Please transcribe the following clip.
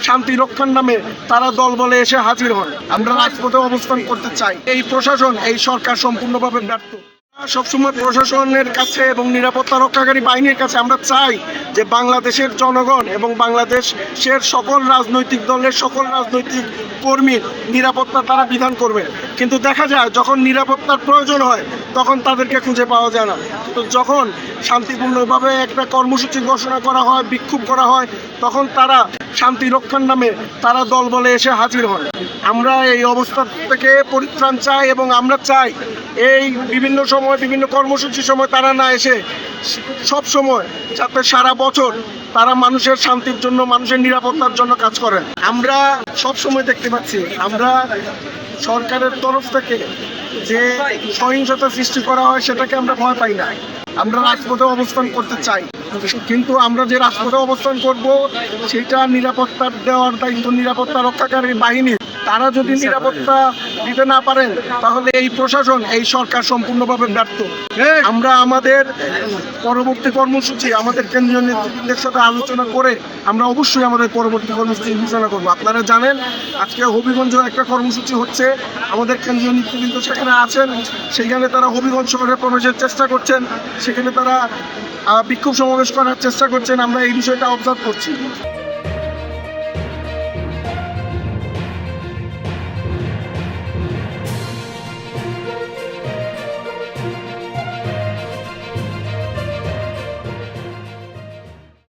শান্তি রক্ষার নামে তারা দল বলে এসে হাজির হন। আমরা রাজপথে অবস্থান করতে চাই। এই প্রশাসন, এই সরকার সম্পূর্ণভাবে ব্যর্থ। সবসময় প্রশাসনের কাছে এবং নিরাপত্তা রক্ষাকারী বাহিনীর কাছে আমরা চাই যে বাংলাদেশের জনগণ এবং বাংলাদেশের সকল রাজনৈতিক দলের সকল রাজনৈতিক কর্মীর নিরাপত্তা তারা বিধান করবে। কিন্তু দেখা যায় যখন নিরাপত্তার প্রয়োজন হয় তখন তাদেরকে খুঁজে পাওয়া যায় না। তো যখন শান্তিপূর্ণভাবে একটা কর্মসূচি ঘোষণা করা হয়, বিক্ষোভ করা হয়, তখন তারা শান্তি রক্ষার নামে তারা দল বলে এসে হাজির হন। আমরা এই অবস্থা থেকে পরিত্রাণ চাই এবং আমরা চাই এই বিভিন্ন সময় বিভিন্ন কর্মসূচির সময় তারা না এসে সব সময় যাতে সারা বছর তারা মানুষের শান্তির জন্য, মানুষের নিরাপত্তার জন্য কাজ করেন। আমরা সব সময় দেখতে পাচ্ছি আমরা সরকারের তরফ থেকে যে সহিংসতা সৃষ্টি করা হয় সেটাকে আমরা ভয় পাই না। আমরা রাজপথে অবস্থান করতে চাই, কিন্তু আমরা যে রাজপথে অবস্থান করব সেটা নিরাপত্তা দেওয়ার দায়িত্ব নিরাপত্তা রক্ষাকারী বাহিনী। তারা যদি নিরাপত্তা দিতে না পারেন তাহলে এই প্রশাসন, এই সরকার সম্পূর্ণভাবে ব্যর্থ। আমরা আমাদের পরবর্তী কর্মসূচি আমাদের কেন্দ্রীয় নেতৃবৃন্দের সাথে আলোচনা করে আমরা অবশ্যই আমাদের পরবর্তী কর্মসূচি ঘোষণা করবো। আপনারা জানেন আজকে হবিগঞ্জ একটা কর্মসূচি হচ্ছে, আমাদের কেন্দ্রীয় নেতৃবৃন্দ সেখানে আছেন। সেখানে তারা হবিগঞ্জ শহরে প্রবেশের চেষ্টা করছেন, সেখানে তারা বিক্ষোভ সমাবেশ করার চেষ্টা করছেন। আমরা এই বিষয়টা অবজার্ভ করছি।